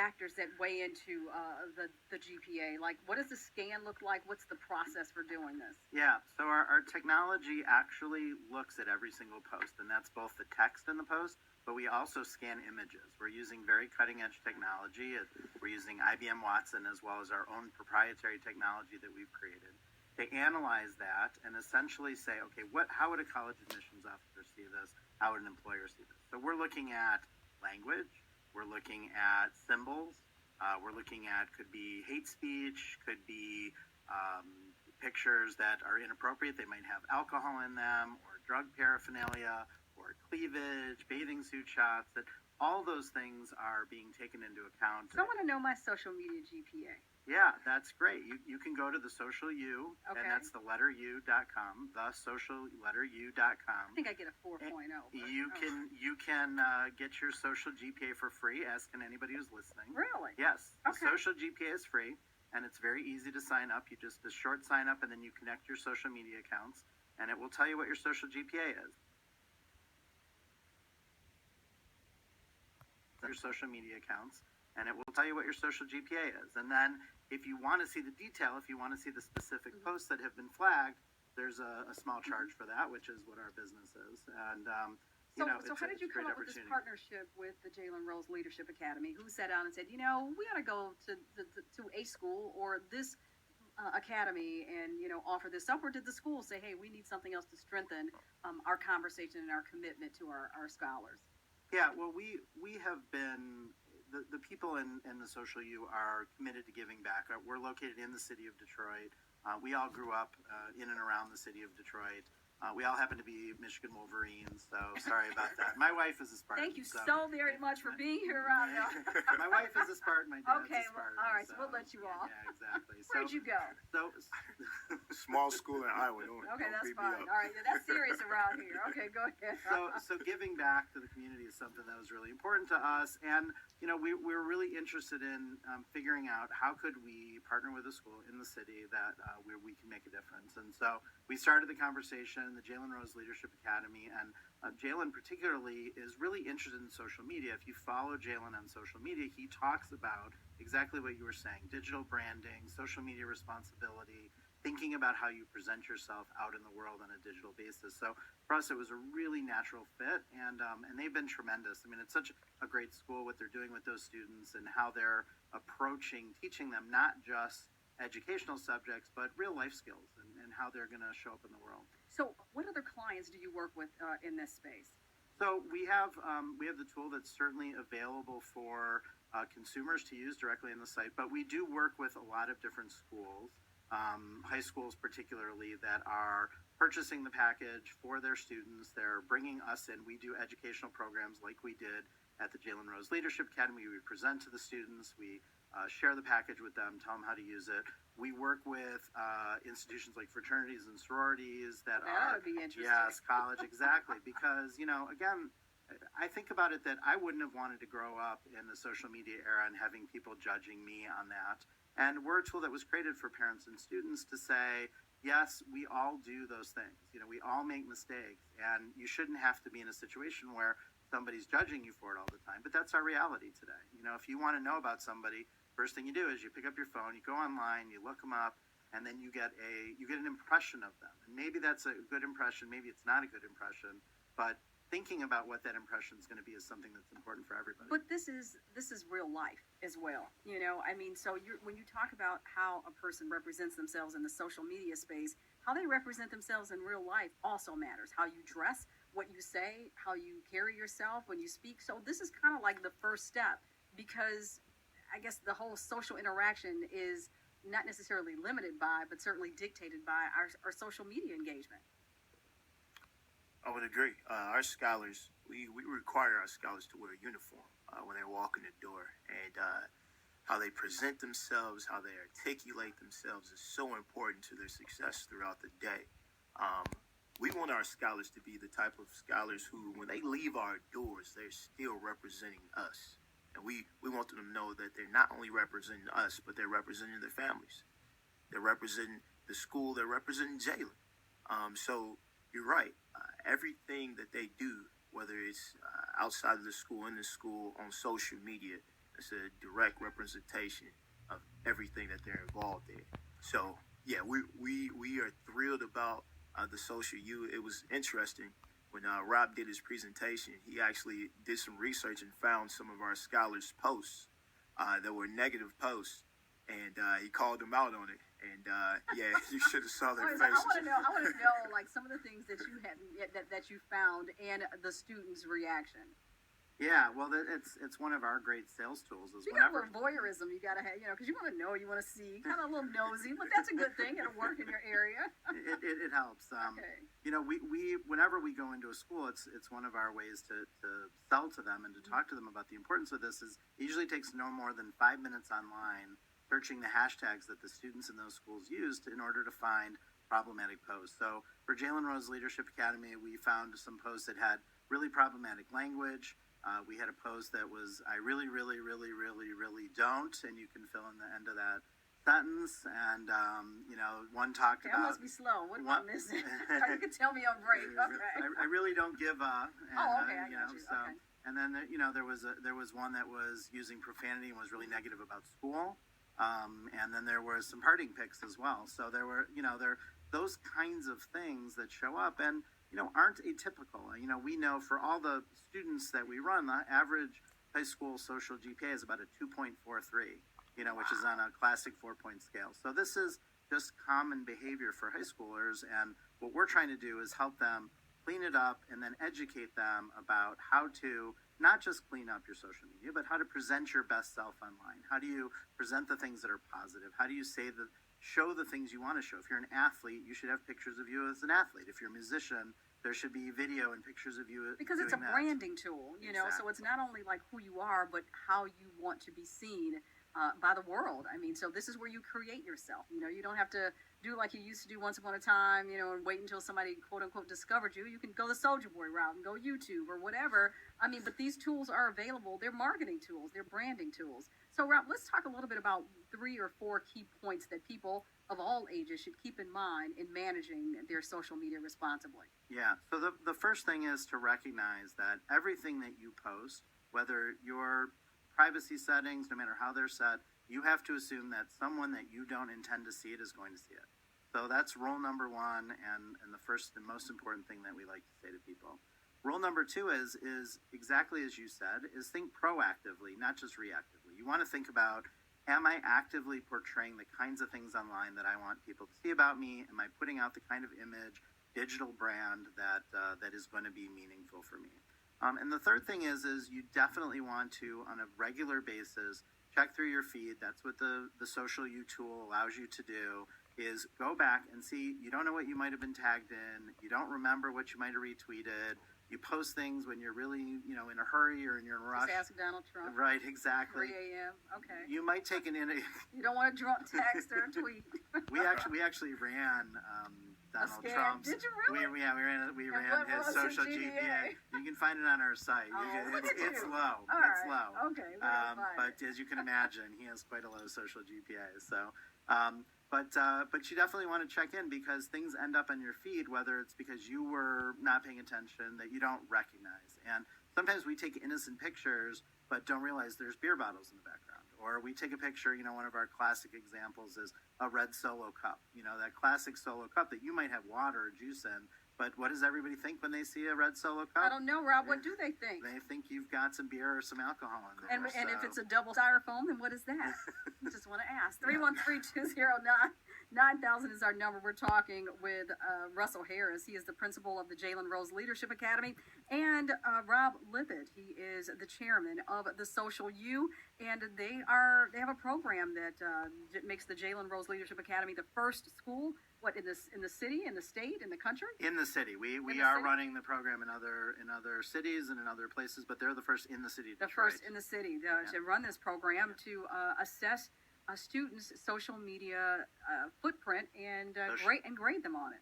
factors that weigh into the GPA? Like, what does the scan look like? What's the process for doing this? Yeah, so our technology actually looks at every single post, and that's both the text in the post, but we also scan images. We're using very cutting edge technology. We're using IBM Watson as well as our own proprietary technology that we've created to analyze that and essentially say, okay, how would a college admissions officer see this? How would an employer see this? So we're looking at language, we're looking at symbols, we're looking at could be hate speech, could be pictures that are inappropriate. They might have alcohol in them or drug paraphernalia or cleavage, bathing suit shots. That all those things are being taken into account. So I want to know my social media GPA. Yeah, that's great. You can go to the Social U, Okay. and that's the letter U.com, the social letter U.com. I think I get a 4.0. You can get your social GPA for free, as can anybody who's listening. Really? Yes. Okay. The social GPA is free, and it's very easy to sign up. You just a short sign up, and then you connect your social media accounts, and it will tell you what your social GPA is. Your social media accounts, and it will tell you what your social GPA is. And then if you want to see the detail, if you want to see the specific posts that have been flagged, there's a small charge for that, which is what our business is. And So how did you come up with this partnership with the Jalen Rose Leadership Academy? Who sat down and said, we ought to go to a school or this academy and offer this up? Or did the school say, hey, we need something else to strengthen our conversation and our commitment to our scholars? Yeah, well, we have been, the people in the Social U are committed to giving back. We're located in the city of Detroit. We all grew up in and around the city of Detroit. We all happen to be Michigan Wolverines, so sorry about that. My wife is a Spartan. Thank you so very much for being here around now. My wife is a Spartan, my dad's okay, a Spartan. All right, so we'll let you off. Yeah, exactly. Where'd you go? So, small school in Iowa. Okay, that's fine. All right, that's serious around here. Okay, go ahead. So giving back to the community is something that was really important to us, and we're really interested in figuring out how could we partner with a school in the city that where we can make a difference. And so we started the conversation, the Jalen Rose Leadership Academy, and Jalen particularly is really interested in social media. If you follow Jalen on social media, he talks about exactly what you were saying: digital branding, social media responsibility, thinking about how you present yourself out in the world on a digital basis. So for us, it was a really natural fit, and they've been tremendous. I mean, it's such a great school, what they're doing with those students and how they're approaching teaching them not just educational subjects, but real life skills and how they're going to show up in the world. So what other clients do you work with in this space? So we have the tool that's certainly available for consumers to use directly on the site, but we do work with a lot of different schools, high schools particularly, that are purchasing the package for their students. They're bringing us in. We do educational programs like we did at the Jalen Rose Leadership Academy. We present to the students. We share the package with them, tell them how to use it. We work with institutions like fraternities and sororities that would be interesting. Yes, college, exactly. Because, again, I think about it that I wouldn't have wanted to grow up in the social media era and having people judging me on that. And we're a tool that was created for parents and students to say, yes, we all do those things. We all make mistakes, and you shouldn't have to be in a situation where somebody's judging you for it all the time. But that's our reality today. If you want to know about somebody, first thing you do is you pick up your phone, you go online, you look them up, and then you get an impression of them. And maybe that's a good impression, maybe it's not a good impression, but thinking about what that impression is going to be is something that's important for everybody. But this is real life as well. So when you talk about how a person represents themselves in the social media space, how they represent themselves in real life also matters. How you dress, what you say, how you carry yourself when you speak. So this is kind of like the first step, because I guess the whole social interaction is not necessarily limited by, but certainly dictated by our social media engagement. I would agree. Our scholars, we require our scholars to wear a uniform when they walk in the door, and how they present themselves, how they articulate themselves is so important to their success throughout the day. We want our scholars to be the type of scholars who, when they leave our doors, they're still representing us. And we want them to know that they're not only representing us, but they're representing their families. They're representing the school. They're representing Jalen. So you're right. Everything that they do, whether it's outside of the school, in the school, on social media, It's a direct representation of everything that they're involved in. So yeah, we are thrilled about the social U. It was interesting when Rob did his presentation. He actually did some research and found some of our scholars' posts that were negative posts, and he called them out on it. And yeah, you should have saw their I faces. want to know. I want to know, like, some of the things that you had that you found and the students' reaction. Yeah, well, it's one of our great sales tools. Is You got a whenever little voyeurism. You got to have, because you want to know, you want to see, kind of a little nosy, but that's a good thing. It'll work in your area. it helps. Okay. We whenever we go into a school, it's one of our ways to sell to them and to talk to them about the importance of this. Is it usually takes no more than 5 minutes online searching the hashtags that the students in those schools used in order to find problematic posts. So for Jalen Rose Leadership Academy, we found some posts that had really problematic language. We had a post that was, I really, really, really, really, really don't, and you can fill in the end of that sentence. And, one talked Okay, I about... must be slow. What am I missing? You can tell me on break. Okay. I really don't give up. And, Okay, I got you. So, Okay. and then, there was one that was using profanity and was really negative about school. And then there was some parting pics as well. So there were, those kinds of things that show up and, aren't atypical. We know for all the students that we run, the average high school social GPA is about a 2.43, which is on a classic 4-point scale. So this is just common behavior for high schoolers. And what we're trying to do is help them clean it up and then educate them about how to not just clean up your social media, but how to present your best self online. How do you present the things that are positive? How do you show the things you want to show? If you're an athlete, you should have pictures of you as an athlete. If you're a musician, there should be video and pictures of you Because it's a doing that. branding tool, so Exactly. it's not only like who you are, but how you want to be seen by the world. I mean, so this is where you create yourself. You don't have to do like you used to do once upon a time, and wait until somebody, quote unquote, discovered you. You can go the Soulja Boy route and go YouTube or whatever. I mean, but these tools are available. They're marketing tools. They're branding tools. So, Rob, let's talk a little bit about 3 or 4 key points that people of all ages should keep in mind in managing their social media responsibly. Yeah. So the first thing is to recognize that everything that you post, whether your privacy settings, no matter how they're set, you have to assume that someone that you don't intend to see it is going to see it. So that's rule number 1 and the first and most important thing that we like to say to people. Rule number 2 is exactly as you said, is think proactively, not just reactively. You want to think about, am I actively portraying the kinds of things online that I want people to see about me? Am I putting out the kind of image, digital brand that is going to be meaningful for me? And the third thing is you definitely want to, on a regular basis, check through your feed. That's what the Social U tool allows you to do, is go back and see. You don't know what you might have been tagged in. You don't remember what you might have retweeted. You post things when you're really, in a hurry or you're in a rush. Just ask Donald Trump. Right, exactly. 3 a.m. Okay. You might take an You don't want to drunk text or tweet. we actually ran Donald scam? Trump's. Did you really? We And ran what his was his social GPA? You can find it on our site. Look at It's you. low. All It's right. low. Okay. We gotta find But it. as you can imagine, he has quite a low social GPA. So, but you definitely want to check in because things end up on your feed, whether it's because you were not paying attention that you don't recognize. And sometimes we take innocent pictures, but don't realize there's beer bottles in the background. Or we take a picture, one of our classic examples is a red Solo cup. That classic Solo cup that you might have water or juice in, but what does everybody think when they see a red Solo cup? I don't know, Rob. What do they think? They think you've got some beer or some alcohol in there. And if it's a double styrofoam, then what is that? Just want to ask. 313-209-9000 is our number. We're talking with Russell Harris. He is the principal of the Jalen Rose Leadership Academy. And Rob Lippitt. He is the chairman of the Social U. And they have a program that makes the Jalen Rose Leadership Academy the first school, in the city, in the state, in the country? In the city. We the are city? running the program in other cities and in other places, but they're the first in the city. The first in the city to run this program to assess students' social media footprint and grade them on it.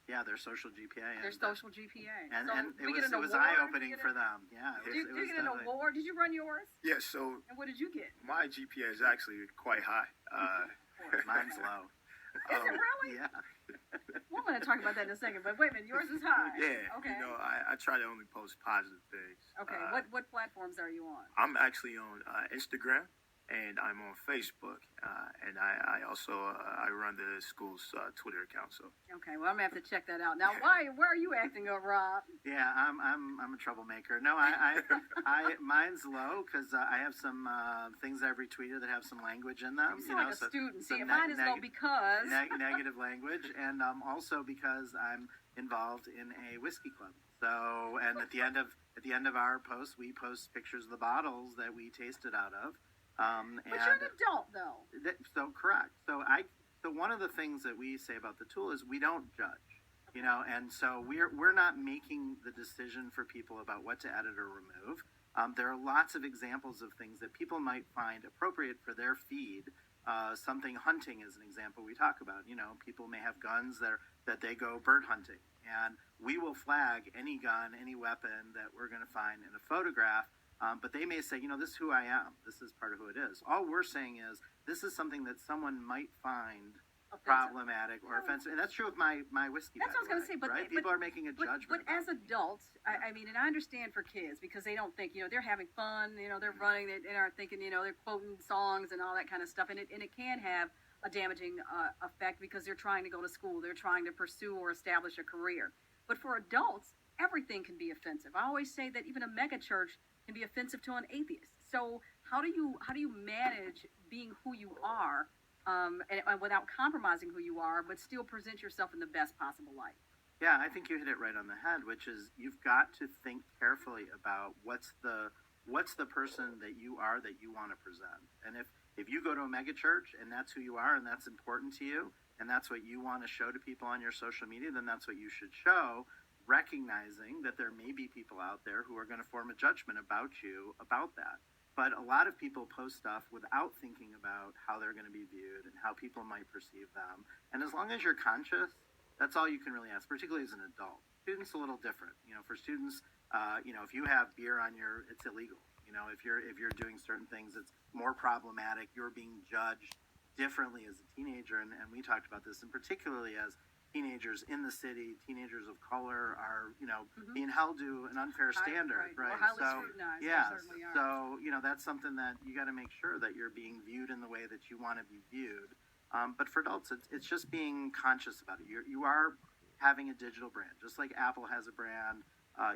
Yeah, their social GPA. Their social GPA. And So it we get was an award? eye-opening for them. Yeah. Did you get an award? Did you run yours? Yeah, so And what did you get? my GPA is actually quite high. Mine's low. Is it really? Yeah. Well, I'm going to talk about that in a second, but wait a minute, yours is high. Yeah, Okay. I try to only post positive things. Okay. What platforms are you on? I'm actually on Instagram and I'm on Facebook, and I also I run the school's Twitter account. So Okay. Well, I'm gonna have to check that out. Now, why are you acting up, Rob? Yeah, I'm a troublemaker. No, mine's low because I have some things I've retweeted that have some language in them. You sound like a student. See, some mine is low because negative language, and also because I'm involved in a whiskey club. So, and at the end of our post, we post pictures of the bottles that we tasted out of. But you're an adult, though. So correct. So one of the things that we say about the tool is we don't judge, and so we're not making the decision for people about what to edit or remove. There are lots of examples of things that people might find appropriate for their feed. Something hunting is an example we talk about. People may have guns that they go bird hunting, and we will flag any gun, any weapon that we're going to find in a photograph. But they may say, this is who I am. This is part of who it is. All we're saying is this is something that someone might find problematic or offensive. And that's true with my whiskey. That's what I was going to say. But right? People are making a judgment. But as adults, I mean, and I understand for kids because they don't think, they're having fun. They're running. They aren't thinking, they're quoting songs and all that kind of stuff. And it can have a damaging effect because they're trying to go to school. They're trying to pursue or establish a career. But for adults, everything can be offensive. I always say that even a mega church can be offensive to an atheist. So how do you manage being who you are, and without compromising who you are, but still present yourself in the best possible light? Yeah, I think you hit it right on the head, which is you've got to think carefully about what's the person that you are that you want to present. And if you go to a mega church and that's who you are and that's important to you and that's what you want to show to people on your social media, then that's what you should show, recognizing that there may be people out there who are going to form a judgment about you about that. But a lot of people post stuff without thinking about how they're going to be viewed and how people might perceive them. And as long as you're conscious, that's all you can really ask, particularly as an adult. Students a little different. For students, if you have beer on it's illegal. If you're doing certain things, it's more problematic. You're being judged differently as a teenager. And we talked about this, and particularly as teenagers in the city, teenagers of color are, being held to an unfair standard, right? Or highly scrutinized. Yeah, They certainly are. so that's something that you got to make sure that you're being viewed in the way that you want to be viewed. But for adults, it's just being conscious about it. You are having a digital brand, just like Apple has a brand.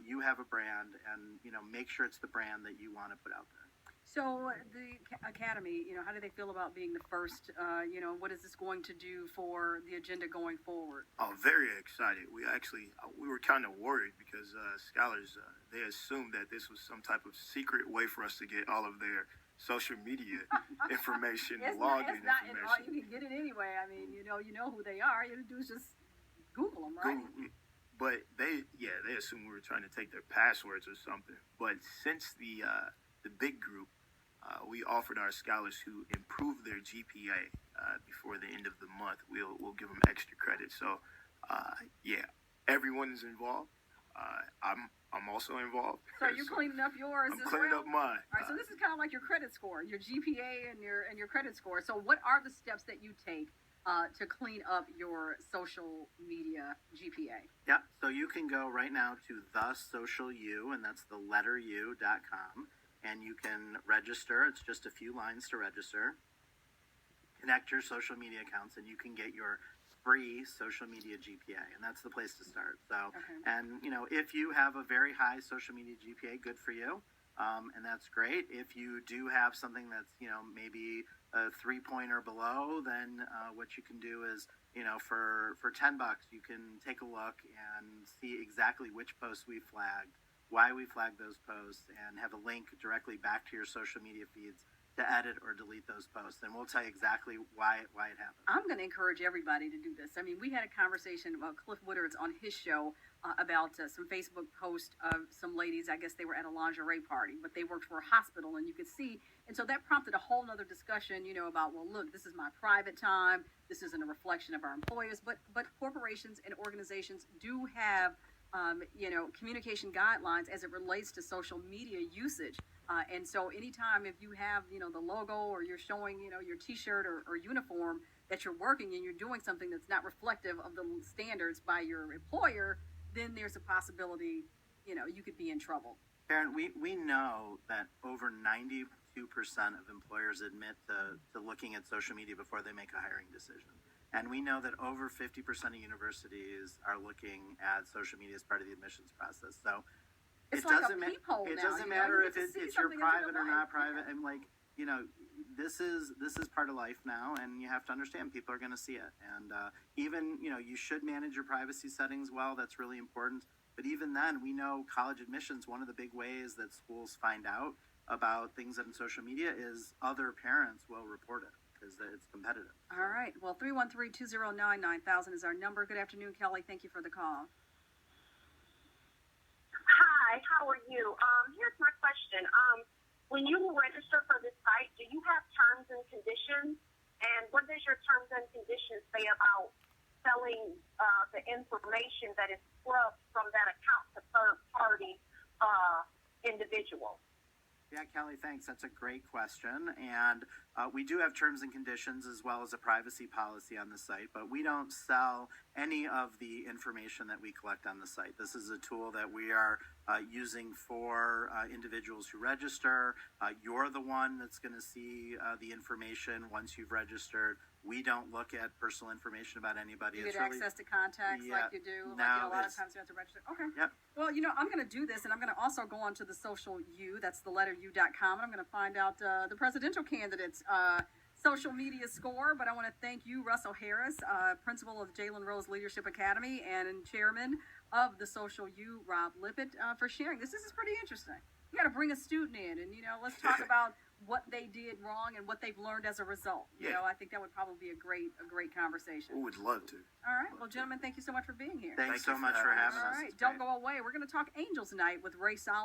You have a brand, and make sure it's the brand that you want to put out there. So the Academy, how do they feel about being the first? What is this going to do for the agenda going forward? Oh, very excited. We were kind of worried because scholars, they assumed that this was some type of secret way for us to get all of their social media information, login information. You can get it anyway. I mean, you know who they are. You do is just Google them, right? But they assumed we were trying to take their passwords or something. But since the big group, we offered our scholars who improve their GPA before the end of the month, we'll give them extra credit. So, everyone is involved. I'm also involved. So you're cleaning up yours I'm as cleaning well? up mine. All right, so this is kind of like your credit score, your GPA and your credit score. So what are the steps that you take to clean up your social media GPA? Yeah, so you can go right now to thesocialu, and that's the letter u.com. And you can register. It's just a few lines to register. Connect your social media accounts, and you can get your free social media GPA, and that's the place to start. So, Okay. And if you have a very high social media GPA, good for you, and that's great. If you do have something that's maybe a 3 point or below, then what you can do is for $10 you can take a look and see exactly which posts we flagged, why we flag those posts, and have a link directly back to your social media feeds to edit or delete those posts. And we'll tell you exactly why it happened. I'm going to encourage everybody to do this. I mean, we had a conversation about Cliff Woodard's on his show about some Facebook posts of some ladies. I guess they were at a lingerie party, but they worked for a hospital, and you could see. And so that prompted a whole nother discussion, about, well, look, this is my private time. This isn't a reflection of our employers. But corporations and organizations do have communication guidelines as it relates to social media usage. And so anytime if you have, the logo or you're showing, your t-shirt or uniform that you're working and you're doing something that's not reflective of the standards by your employer, then there's a possibility, you could be in trouble. Karen, we know that over 92% of employers admit to looking at social media before they make a hiring decision. And we know that over 50% of universities are looking at social media as part of the admissions process. So It's it like doesn't a peephole it now, doesn't you matter get if to see it's you're something into private your or life. not private. And this is part of life now, and you have to understand people are going to see it. And even you should manage your privacy settings well. That's really important. But even then, we know college admissions, one of the big ways that schools find out about things on social media is other parents will report it because it's competitive. All right. Well, 313-209-9000 is our number. Good afternoon, Kelly. Thank you for the call. Hi, how are you? Here's my question. When you register for this site, do you have terms and conditions? And what does your terms and conditions say about selling the information that is scrubbed from that account to third-party individuals? Yeah, Kelly, thanks. That's a great question. And we do have terms and conditions as well as a privacy policy on the site, but we don't sell any of the information that we collect on the site. This is a tool that we are using for individuals who register. You're the one that's going to see the information once you've registered. We don't look at personal information about anybody. You get access to contacts like you do. No, a lot of times you have to register. Okay. Yep. Well, I'm going to do this, and I'm going to also go on to the social U. That's the letter U.com, and I'm going to find out the presidential candidates' social media score. But I want to thank you, Russell Harris, principal of Jalen Rose Leadership Academy and chairman of the Social U, Rob Lippitt, for sharing this. This is pretty interesting. You got to bring a student in, and let's talk about what they did wrong and what they've learned as a result. I think that would probably be a great conversation. We would love to. All right. Well, gentlemen, thank you so much for being here. Thanks Thank so you much for for having having All us. right. It's Don't great. go away. We're going to talk Angels Night with Ray Solomon.